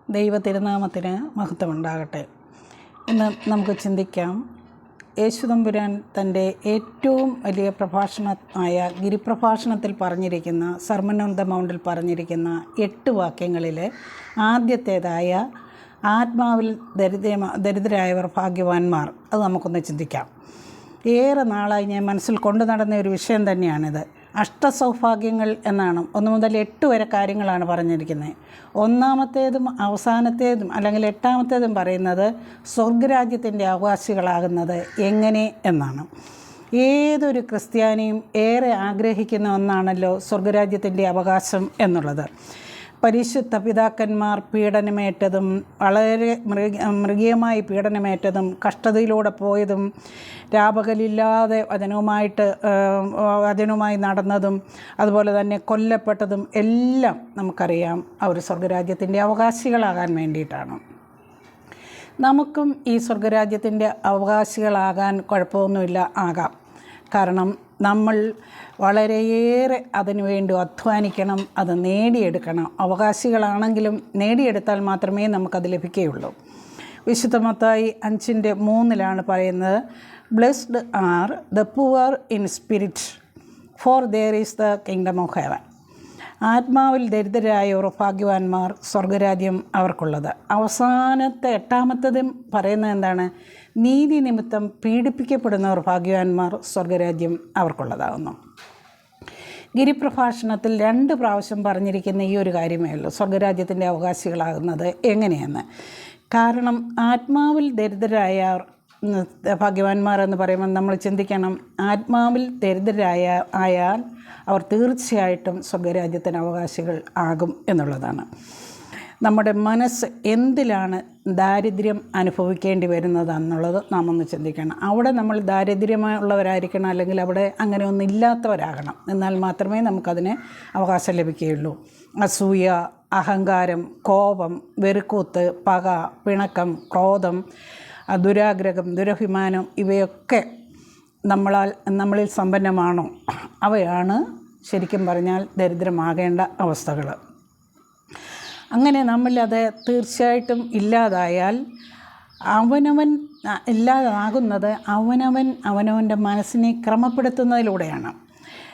ദൈവ തിരുനാമത്തിന് മഹത്വമുണ്ടാകട്ടെ. ഇന്ന് നമുക്ക് ചിന്തിക്കാം, യേശുതമ്പുരാൻ തൻ്റെ ഏറ്റവും വലിയ പ്രഭാഷണമായ ഗിരിപ്രഭാഷണത്തിൽ പറഞ്ഞിരിക്കുന്ന, സർമൺ ഓൺ ദ മൗണ്ടിൽ പറഞ്ഞിരിക്കുന്ന 8 വാക്യങ്ങളിൽ ആദ്യത്തേതായ ആത്മാവിൽ ദരിദ്രരായവർ ഭാഗ്യവാന്മാർ, അത് നമുക്കൊന്ന് ചിന്തിക്കാം. ഏറെ നാളായി ഞാൻ മനസ്സിൽ കൊണ്ടു നടന്ന ഒരു വിഷയം തന്നെയാണിത്. അഷ്ടസൗഭാഗ്യങ്ങൾ എന്നാണ് 1 മുതൽ 8 വരെ കാര്യങ്ങളാണ് പറഞ്ഞിരിക്കുന്നത്. ഒന്നാമത്തേതും അവസാനത്തേതും അല്ലെങ്കിൽ 8ാമത്തേതും പറയുന്നത് സ്വർഗരാജ്യത്തിൻ്റെ അവകാശികളാകുന്നത് എങ്ങനെ എന്നാണ്. ഏതൊരു ക്രിസ്ത്യാനിയും ഏറെ ആഗ്രഹിക്കുന്ന ഒന്നാണല്ലോ സ്വർഗരാജ്യത്തിൻ്റെ അവകാശം എന്നുള്ളത്. പരിശുദ്ധ പിതാക്കന്മാർ പീഡനമേറ്റതും വളരെ മൃഗീയമായി പീഡനമേറ്റതും കഷ്ടതയിലൂടെ പോയതും രാപകലില്ലാതെ വചനവുമായി നടന്നതും അതുപോലെ തന്നെ കൊല്ലപ്പെട്ടതും എല്ലാം നമുക്കറിയാം അവർ സ്വർഗരാജ്യത്തിൻ്റെ അവകാശികളാകാൻ വേണ്ടിയിട്ടാണ്. നമുക്കും ഈ സ്വർഗരാജ്യത്തിൻ്റെ അവകാശികളാകാൻ കുഴപ്പമൊന്നുമില്ല, ആകാം. കാരണം നമ്മൾ വളരെയേറെ അതിനുവേണ്ടി അധ്വാനിക്കണം, അത് നേടിയെടുക്കണം. അവകാശികളാണെങ്കിലും നേടിയെടുത്താൽ മാത്രമേ നമുക്കത് ലഭിക്കുകയുള്ളൂ. വിശുദ്ധ മത്തായി 5:3 പറയുന്നത്, blessed are the poor in spirit, for their is the kingdom of heaven. ആത്മാവിൽ ദരിദ്രരായവർ ഭാഗ്യവാന്മാർ, സ്വർഗരാജ്യം അവർക്കുള്ളത്. അവസാനത്തെ 8ാമത്തതും പറയുന്നത് എന്താണ്? നീതി നിമിത്തം പീഡിപ്പിക്കപ്പെടുന്നവർ ഭാഗ്യവാന്മാർ, സ്വർഗരാജ്യം അവർക്കുള്ളതാകുന്നു. ഗിരിപ്രഭാഷണത്തിൽ 2 പ്രാവശ്യം പറഞ്ഞിരിക്കുന്ന ഈ ഒരു കാര്യമേ ഉള്ളൂ, സ്വർഗരാജ്യത്തിൻ്റെ അവകാശികളാകുന്നത് എങ്ങനെയെന്ന്. കാരണം ആത്മാവിൽ ദരിദ്രരായവർ ഭാഗ്യവാന്മാർ എന്ന് പറയുമ്പോൾ നമ്മൾ ചിന്തിക്കണം, ആത്മാവിൽ ആയാൽ അവർ തീർച്ചയായിട്ടും സ്വർഗരാജ്യത്തിന് അവകാശികൾ ആകും എന്നുള്ളതാണ്. നമ്മുടെ മനസ്സ് എന്തിലാണ് ദാരിദ്ര്യം അനുഭവിക്കേണ്ടി വരുന്നതെന്നുള്ളത് നാം ഒന്ന് ചിന്തിക്കണം. അവിടെ നമ്മൾ ദാരിദ്ര്യമുള്ളവരായിരിക്കണം, അല്ലെങ്കിൽ അവിടെ അങ്ങനെ ഒന്നും ഇല്ലാത്തവരാകണം. എന്നാൽ മാത്രമേ നമുക്കതിന് അവകാശം ലഭിക്കുകയുള്ളൂ. അസൂയ, അഹങ്കാരം, കോപം, വെറുക്കൂത്ത്, പക, പിണക്കം, ക്രോധം, ദുരാഗ്രഹം, ദുരഭിമാനം, ഇവയൊക്കെ നമ്മളിൽ സമ്പന്നമാണോ? അവയാണ് ശരിക്കും പറഞ്ഞാൽ ദരിദ്രമാകേണ്ട അവസ്ഥകൾ. അങ്ങനെ നമ്മളത് തീർച്ചയായിട്ടും ഇല്ലാതായാൽ ഇല്ലാതാകുന്നത് അവനവൻ്റെ മനസ്സിനെ ക്രമപ്പെടുത്തുന്നതിലൂടെയാണ്.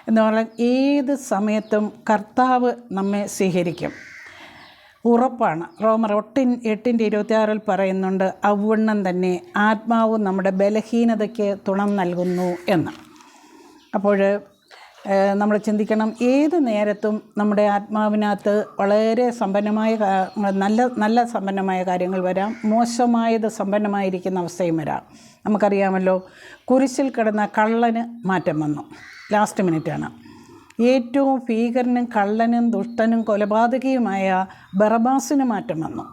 എന്ന് പറഞ്ഞാൽ ഏത് സമയത്തും കർത്താവ് നമ്മെ സ്വീകരിക്കും, ഉറപ്പാണ്. റോമർ 8:26 പറയുന്നുണ്ട്, അവണ്ണം തന്നെ ആത്മാവ് നമ്മുടെ ബലഹീനതയ്ക്ക് തുണം നൽകുന്നു എന്ന്. അപ്പോൾ നമ്മൾ ചിന്തിക്കണം, ഏത് നേരത്തും നമ്മുടെ ആത്മാവിനകത്ത് വളരെ സമ്പന്നമായ നല്ല സമ്പന്നമായ കാര്യങ്ങൾ വരാം, മോശമായത് സമ്പന്നമായിരിക്കുന്ന അവസ്ഥയും വരാം. നമുക്കറിയാമല്ലോ, കുരിശിൽ കിടന്ന കള്ളന് മാറ്റം വന്നു, ലാസ്റ്റ് മിനിറ്റാണ്. ഏറ്റവും ഭീകരനും കള്ളനും ദുഷ്ടനും കൊലപാതകയുമായ ബറബാസിന് മാറ്റം വന്നു.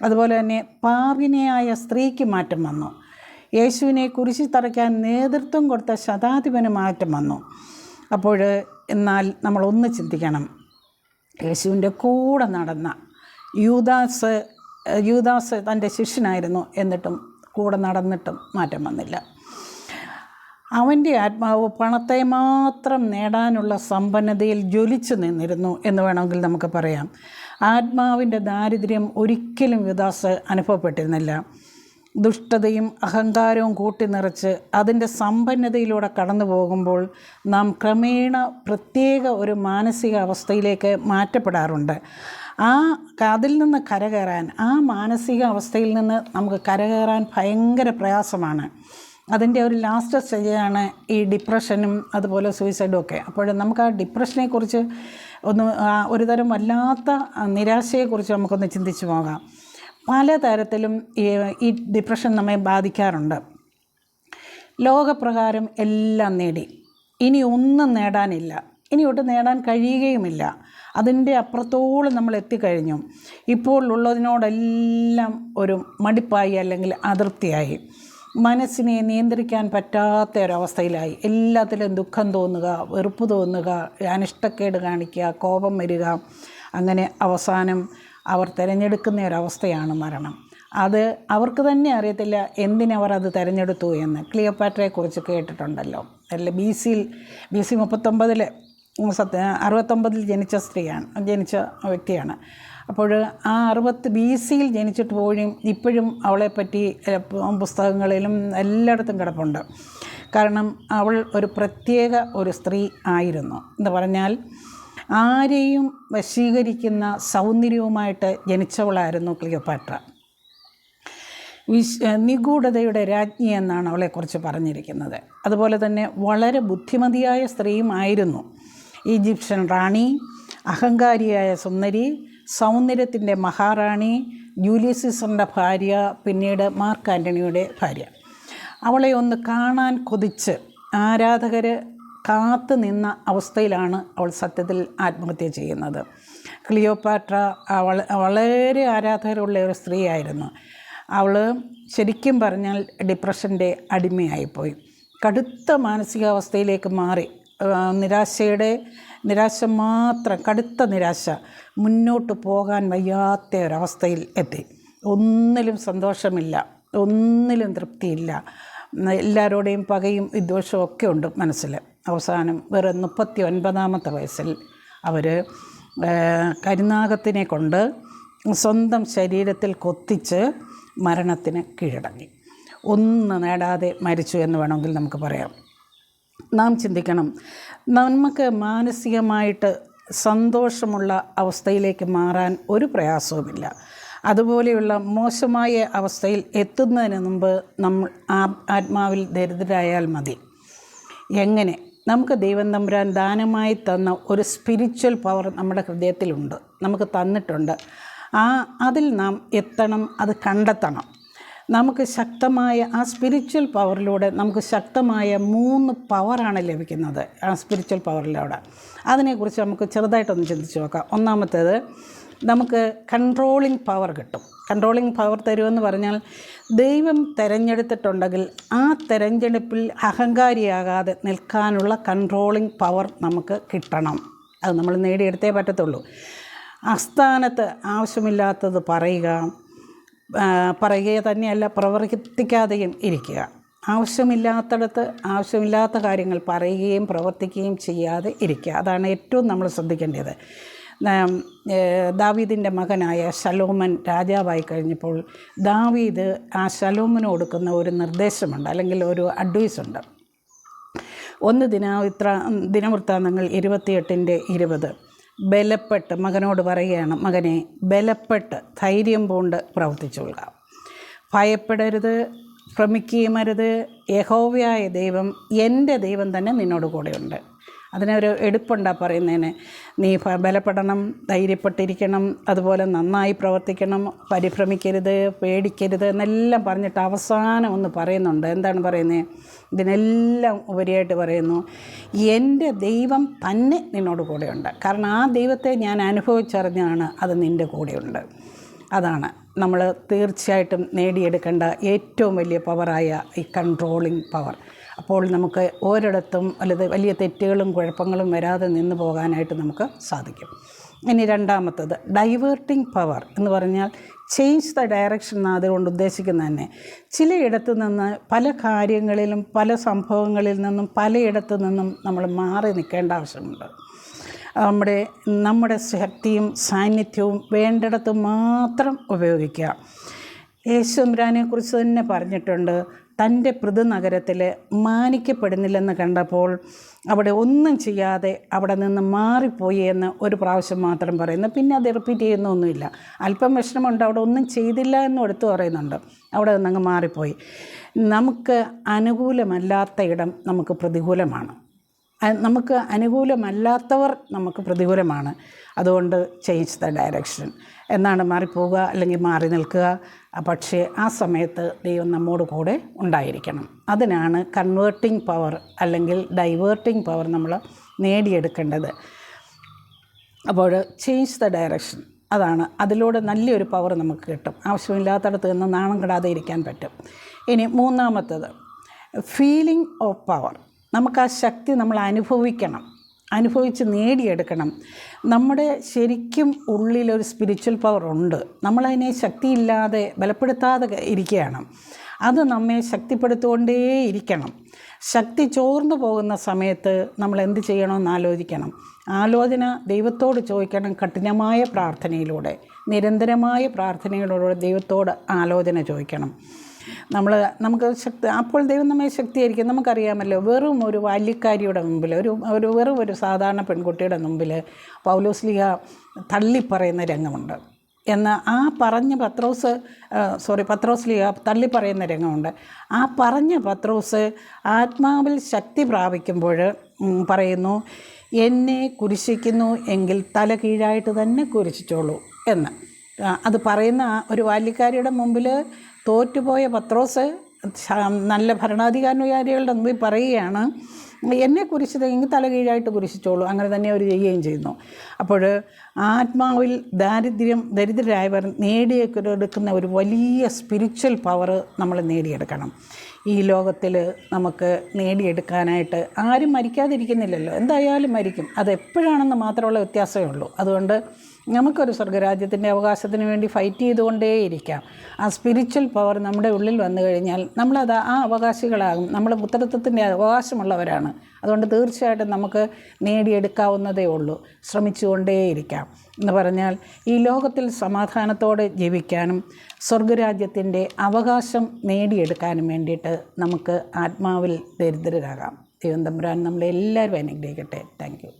അതുപോലെ തന്നെ പാപിനിയായ സ്ത്രീക്ക് മാറ്റം വന്നു. യേശുവിനെ കുരിശിൽ തറയ്ക്കാൻ നേതൃത്വം കൊടുത്ത ശതാധിപന് മാറ്റം വന്നു. അപ്പോൾ എന്നാൽ നമ്മളൊന്ന് ചിന്തിക്കണം, യേശുവിൻ്റെ കൂടെ നടന്ന യൂദാസ് തൻ്റെ ശിഷ്യനായിരുന്നു, എന്നിട്ടും കൂടെ നടന്നിട്ടും മാറ്റം വന്നില്ല. അവൻ്റെ ആത്മാവ് പണത്തെ മാത്രം നേടാനുള്ള സമ്പന്നതയിൽ ജ്വലിച്ചു നിന്നിരുന്നു എന്ന് വേണമെങ്കിൽ നമുക്ക് പറയാം. ആത്മാവിൻ്റെ ദാരിദ്ര്യം ഒരിക്കലും യൂദാസ് അനുഭവപ്പെട്ടിരുന്നില്ല. ദുഷ്ടതയും അഹങ്കാരവും കൂട്ടി നിറച്ച് അതിൻ്റെ സമ്പന്നതയിലൂടെ കടന്നു പോകുമ്പോൾ നാം ക്രമേണ പ്രത്യേക ഒരു മാനസിക അവസ്ഥയിലേക്ക് മാറ്റപ്പെടാറുണ്ട്. അതിൽ നിന്ന് കരകയറാൻ, ആ മാനസിക അവസ്ഥയിൽ നിന്ന് നമുക്ക് കരകയറാൻ ഭയങ്കര പ്രയാസമാണ്. അതിൻ്റെ ഒരു ലാസ്റ്റ് സ്റ്റേജാണ് ഈ ഡിപ്രഷനും അതുപോലെ സൂയിസൈഡും ഒക്കെ. അപ്പോൾ നമുക്ക് ആ ഡിപ്രഷനെക്കുറിച്ച് ഒരുതരം വല്ലാത്ത നിരാശയെക്കുറിച്ച് നമുക്കൊന്ന് ചിന്തിച്ചു പോകാം. പലതരത്തിലും ഈ ഡിപ്രഷൻ നമ്മെ ബാധിക്കാറുണ്ട്. ലോകപ്രകാരം എല്ലാം നേടി, ഇനി ഒന്നും നേടാനില്ല, ഇനി ഒട്ടും നേടാൻ കഴിയുകയുമില്ല. അതിൻ്റെ അപ്പുറത്തോളം നമ്മൾ എത്തിക്കഴിഞ്ഞു. ഇപ്പോൾ ഉള്ളതിനോടെല്ലാം ഒരു മടുപ്പായി അല്ലെങ്കിൽ അതൃപ്തിയായി, മനസ്സിനെ നിയന്ത്രിക്കാൻ പറ്റാത്ത ഒരവസ്ഥയിലായി. എല്ലാത്തിലും ദുഃഖം തോന്നുക, വെറുപ്പ് തോന്നുക, അനിഷ്ടക്കേട് കാണിക്കുക, കോപം വരിക. അങ്ങനെ അവസാനം അവർ തിരഞ്ഞെടുക്കുന്ന ഒരവസ്ഥയാണ് മരണം. അത് അവർക്ക് തന്നെ അറിയത്തില്ല എന്തിനവർ അത് തിരഞ്ഞെടുത്തു എന്ന്. ക്ലിയോപാട്രയെക്കുറിച്ച് കേട്ടിട്ടുണ്ടല്ലോ. അല്ല, BC 39 69 ജനിച്ച വ്യക്തിയാണ്. അപ്പോൾ ആ 60 BC ജനിച്ചിട്ട് പോലും ഇപ്പോഴും അവളെപ്പറ്റി പുസ്തകങ്ങളിലും എല്ലായിടത്തും കിടപ്പുണ്ട്. കാരണം അവൾ ഒരു പ്രത്യേക ഒരു സ്ത്രീ ആയിരുന്നു എന്ന് പറഞ്ഞാൽ ആരെയും വശീകരിക്കുന്ന സൗന്ദര്യവുമായിട്ട് ജനിച്ചവളായിരുന്നു ക്ലിയോപാട്ര. നിഗൂഢതയുടെ രാജ്ഞി എന്നാണ് അവളെക്കുറിച്ച് പറഞ്ഞിരിക്കുന്നത്. അതുപോലെ തന്നെ വളരെ ബുദ്ധിമതിയായ സ്ത്രീയും ആയിരുന്നു. ഈജിപ്ഷ്യൻ റാണി, അഹങ്കാരിയായ സുന്ദരി, സൗന്ദര്യത്തിൻ്റെ മഹാറാണി, ജൂലിയസ് സീസറിൻ്റെ ഭാര്യ, പിന്നീട് മാർക്ക് ആൻ്റണിയുടെ ഭാര്യ. അവളെ ഒന്ന് കാണാൻ കൊതിച്ച് ആരാധകർ കാത്തു നിന്ന അവസ്ഥയിലാണ് അവൾ സത്യത്തിൽ ആത്മഹത്യ ചെയ്യുന്നത്. ക്ലിയോപാട്ര വളരെ ആരാധകരുള്ള ഒരു സ്ത്രീയായിരുന്നു. അവൾ ശരിക്കും പറഞ്ഞാൽ ഡിപ്രഷൻ്റെ അടിമയായിപ്പോയി. കടുത്ത മാനസികാവസ്ഥയിലേക്ക് മാറി. നിരാശ മാത്രം, കടുത്ത നിരാശ, മുന്നോട്ട് പോകാൻ വയ്യാത്ത ഒരവസ്ഥയിൽ എത്തി. ഒന്നിലും സന്തോഷമില്ല, ഒന്നിലും തൃപ്തിയില്ല, എല്ലാവരോടെയും പകയും വിദ്വേഷവും ഒക്കെ ഉണ്ട് മനസ്സിൽ. അവസാനം വെറും 39-ാമത്തെ വയസ്സിൽ അവർ കരിനാഗത്തിനെ കൊണ്ട് സ്വന്തം ശരീരത്തിൽ കൊത്തിച്ച് മരണത്തിന് കീഴടങ്ങി. ഒന്നും നേടാതെ മരിച്ചു എന്ന് വേണമെങ്കിൽ നമുക്ക് പറയാം. നാം ചിന്തിക്കണം, നമുക്ക് മാനസികമായിട്ട് സന്തോഷമുള്ള അവസ്ഥയിലേക്ക് മാറാൻ ഒരു പ്രയാസവുമില്ല. അതുപോലെയുള്ള മോശമായ അവസ്ഥയിൽ എത്തുന്നതിന് മുമ്പ് നമ്മൾ ആത്മാവിൽ ദരിദ്രരായാൽ മതി. എങ്ങനെ? നമുക്ക് ദൈവം തമ്പുരാൻ ദാനമായി തന്ന ഒരു സ്പിരിച്വൽ പവർ നമ്മുടെ ഹൃദയത്തിലുണ്ട്, നമുക്ക് തന്നിട്ടുണ്ട്. അതിൽ നാം എത്തണം, അത് കണ്ടെത്തണം. നമുക്ക് ശക്തമായ ആ സ്പിരിച്വൽ പവറിലൂടെ നമുക്ക് ശക്തമായ 3 പവറാണ് ലഭിക്കുന്നത്. ആ സ്പിരിച്വൽ പവറിലൂടെ അതിനെക്കുറിച്ച് നമുക്ക് ചെറുതായിട്ടൊന്ന് ചിന്തിച്ച് നോക്കാം. ഒന്നാമത്തേത്, നമുക്ക് കൺട്രോളിങ് പവർ കിട്ടും. കൺട്രോളിങ് പവർ തരുമെന്ന് പറഞ്ഞാൽ ദൈവം തിരഞ്ഞെടുത്തിട്ടുണ്ടെങ്കിൽ ആ തിരഞ്ഞെടുപ്പിൽ അഹങ്കാരിയാകാതെ നിൽക്കാനുള്ള കൺട്രോളിങ് പവർ നമുക്ക് കിട്ടണം. അത് നമ്മൾ നേടിയെടുത്തേ പറ്റത്തുള്ളൂ. അസ്ഥാനത്ത് ആവശ്യമില്ലാത്തത് പറയുക തന്നെയല്ല, പ്രവർത്തിക്കാതെയും ഇരിക്കുക. ആവശ്യമില്ലാത്തടത്ത് ആവശ്യമില്ലാത്ത കാര്യങ്ങൾ പറയുകയും പ്രവർത്തിക്കുകയും ചെയ്യാതെ ഇരിക്കുക. അതാണ് ഏറ്റവും നമ്മൾ ശ്രദ്ധിക്കേണ്ടത്. ദാവീദിൻ്റെ മകനായ ശലോമൻ രാജാവായി കഴിഞ്ഞപ്പോൾ ദാവീദ് ആ ശലോമന് കൊടുക്കുന്ന ഒരു നിർദ്ദേശമുണ്ട്, അല്ലെങ്കിൽ ഒരു അഡ്വൈസുണ്ട്. 1 ദിനവൃത്താന്തങ്ങൾ 28:20 ബലപ്പെട്ട് മകനോട് പറയുകയാണ്, മകനെ ബലപ്പെട്ട് ധൈര്യം പൂണ്ട് പ്രവർത്തിച്ചുകൊള്ളുക, ഭയപ്പെടരുത്, ഭ്രമിക്കുകയും അരുത്. യഹോവയായ ദൈവം, എൻ്റെ ദൈവം തന്നെ നിന്നോട് കൂടെയുണ്ട്. അതിനൊരു എടുപ്പുണ്ടാ പറയുന്നതിന്. നീ ബലപ്പെടണം, ധൈര്യപ്പെട്ടിരിക്കണം, അതുപോലെ നന്നായി പ്രവർത്തിക്കണം, പരിഭ്രമിക്കരുത്, പേടിക്കരുത് എന്നെല്ലാം പറഞ്ഞിട്ട് അവസാനം ഒന്ന് പറയുന്നുണ്ട്. എന്താണ് പറയുന്നത്? ഇതിനെല്ലാം ഉപരിയായിട്ട് പറയുന്നു, എൻ്റെ ദൈവം തന്നെ നിന്നോട് കൂടെയുണ്ട്. കാരണം ആ ദൈവത്തെ ഞാൻ അനുഭവിച്ചറിഞ്ഞാണ് അത് നിൻ്റെ കൂടെയുണ്ട്. അതാണ് നമ്മൾ തീർച്ചയായിട്ടും നേടിയെടുക്കേണ്ട ഏറ്റവും വലിയ പവറായ ഈ കൺട്രോളിങ് പവർ. അപ്പോൾ നമുക്ക് ഒരിടത്തും വലിയ തെറ്റുകളും കുഴപ്പങ്ങളും വരാതെ നിന്ന് പോകാനായിട്ട് നമുക്ക് സാധിക്കും. ഇനി രണ്ടാമത്തത് ഡൈവേർട്ടിംഗ് പവർ എന്ന് പറഞ്ഞാൽ ചേഞ്ച് ദ ഡയറക്ഷൻ എന്നാണ് അതുകൊണ്ട് ഉദ്ദേശിക്കുന്നത് തന്നെ. ചിലയിടത്തു നിന്ന് പല കാര്യങ്ങളിലും പല സംഭവങ്ങളിൽ നിന്നും പലയിടത്തു നിന്നും നമ്മൾ മാറി നിൽക്കേണ്ട ആവശ്യമുണ്ട്. നമ്മുടെ ശക്തിയും സാന്നിധ്യവും വേണ്ടിടത്ത് മാത്രം ഉപയോഗിക്കുക. യേശുദമ്പുരാനെക്കുറിച്ച് തന്നെ പറഞ്ഞിട്ടുണ്ട്, തൻ്റെ പൃഥുനഗരത്തിൽ മാനിക്കപ്പെടുന്നില്ലെന്ന് കണ്ടപ്പോൾ അവിടെ ഒന്നും ചെയ്യാതെ അവിടെ നിന്ന് മാറിപ്പോയി എന്ന് ഒരു പ്രാവശ്യം മാത്രം പറയുന്നു. പിന്നെ അത് റിപ്പീറ്റ് ചെയ്യുന്നൊന്നുമില്ല. അല്പം വിഷമമുണ്ട്, അവിടെ ഒന്നും ചെയ്തില്ല എന്നും എടുത്തു പറയുന്നുണ്ട്. അവിടെ നിന്നങ്ങ് മാറിപ്പോയി. നമുക്ക് അനുകൂലമല്ലാത്ത ഇടം നമുക്ക് പ്രതികൂലമാണ്. നമുക്ക് അനുകൂലമല്ലാത്തവർ നമുക്ക് പ്രതികൂലമാണ്. അതുകൊണ്ട് ചേഞ്ച് ദ ഡയറക്ഷൻ എന്നാണ്, മാറിപ്പോവുക അല്ലെങ്കിൽ മാറി നിൽക്കുക. പക്ഷേ ആ സമയത്ത് ദൈവം നമ്മോട് കൂടെ ഉണ്ടായിരിക്കണം. അതിനാണ് കൺവേർട്ടിംഗ് പവർ അല്ലെങ്കിൽ ഡൈവേർട്ടിംഗ് പവർ നമ്മൾ നേടിയെടുക്കേണ്ടത്. അപ്പോൾ ചേഞ്ച് ദ ഡയറക്ഷൻ, അതാണ്. അതിലൂടെ നല്ലൊരു പവർ നമുക്ക് കിട്ടും. ആവശ്യമില്ലാത്തടത്ത് നിന്ന് നാണം കെടാതെ ഇരിക്കാൻ പറ്റും. ഇനി മൂന്നാമത്തത് ഫീലിംഗ് ഓഫ് പവർ. നമുക്ക് ആ ശക്തി നമ്മൾ അനുഭവിച്ച് നേടിയെടുക്കണം. നമ്മുടെ ശരിക്കും ഉള്ളിലൊരു സ്പിരിച്വൽ പവർ ഉണ്ട്. നമ്മളതിനെ ശക്തിയില്ലാതെ ബലപ്പെടുത്താതെ ഇരിക്കുകയാണ്. അത് നമ്മെ ശക്തിപ്പെടുത്തിക്കൊണ്ടേയിരിക്കണം. ശക്തി ചോർന്നു പോകുന്ന സമയത്ത് നമ്മൾ എന്ത് ചെയ്യണമെന്ന് ആലോചിക്കണം. ആലോചന ദൈവത്തോട് ചോദിക്കണം. കഠിനമായ പ്രാർത്ഥനയിലൂടെ, നിരന്തരമായ പ്രാർത്ഥനയിലൂടെ ദൈവത്തോട് ആലോചന ചോദിക്കണം. നമുക്ക് അപ്പോൾ ദൈവം നമ്മെ ശക്തീകരിക്കും. നമുക്കറിയാമല്ലോ, വെറും ഒരു ബാല്യക്കാരിയുടെ മുമ്പിൽ, വെറും ഒരു സാധാരണ പെൺകുട്ടിയുടെ മുമ്പിൽ പൗലോസ്ലീഹ തള്ളിപ്പറയുന്ന രംഗമുണ്ട്. എന്നാൽ ആ പറഞ്ഞ പത്രോസ്ലീഹ തള്ളിപ്പറയുന്ന രംഗമുണ്ട്. ആ പറഞ്ഞ പത്രോസ് ആത്മാവിൽ ശക്തി പ്രാപിക്കുമ്പോൾ പറയുന്നു, എന്നെ കുരിശിക്കുന്നു എങ്കിൽ തല കീഴായിട്ട് തന്നെ കുരിശിച്ചോളൂ എന്ന്. അത് പറയുന്ന ഒരു ബാല്യക്കാരിയുടെ മുമ്പിൽ തോറ്റുപോയ പത്രോസ് നല്ല ഭരണാധികാരികളുടെ മുമ്പിൽ പറയുകയാണ്, എന്നെ കുരിശിതെങ്കിൽ തല കീഴായിട്ട് കുരിശിച്ചോളൂ. അങ്ങനെ തന്നെ അവർ ചെയ്യുകയും ചെയ്യുന്നു. അപ്പോൾ ആത്മാവിൽ ദരിദ്രരായവർ നേടിയെടുക്കുന്ന ഒരു വലിയ സ്പിരിച്വൽ പവർ നമ്മൾ നേടിയെടുക്കണം. ഈ ലോകത്തിൽ നമുക്ക് നേടിയെടുക്കാനായിട്ട് ആരും മരിക്കാതിരിക്കുന്നില്ലല്ലോ, എന്തായാലും മരിക്കും. അതെപ്പോഴാണെന്ന് മാത്രമുള്ള വ്യത്യാസമേ ഉള്ളൂ. അതുകൊണ്ട് നമുക്കൊരു സ്വർഗ്ഗരാജ്യത്തിൻ്റെ അവകാശത്തിന് വേണ്ടി ഫൈറ്റ് ചെയ്തുകൊണ്ടേയിരിക്കാം. ആ സ്പിരിച്വൽ പവർ നമ്മുടെ ഉള്ളിൽ വന്നു കഴിഞ്ഞാൽ നമ്മളത് ആ അവകാശികളാകും. നമ്മൾ പുത്രത്വത്തിൻ്റെ അവകാശമുള്ളവരാണ്. അതുകൊണ്ട് തീർച്ചയായിട്ടും നമുക്ക് നേടിയെടുക്കാവുന്നതേ ഉള്ളൂ. ശ്രമിച്ചുകൊണ്ടേയിരിക്കാം എന്ന് പറഞ്ഞാൽ ഈ ലോകത്തിൽ സമാധാനത്തോടെ ജീവിക്കാനും സ്വർഗ്ഗരാജ്യത്തിൻ്റെ അവകാശം നേടിയെടുക്കാനും വേണ്ടിയിട്ട് നമുക്ക് ആത്മാവിൽ ദരിദ്രരാകാം. ദൈവം തമ്പുരാൻ നമ്മളെല്ലാവരും അനുഗ്രഹിക്കട്ടെ. Thank you.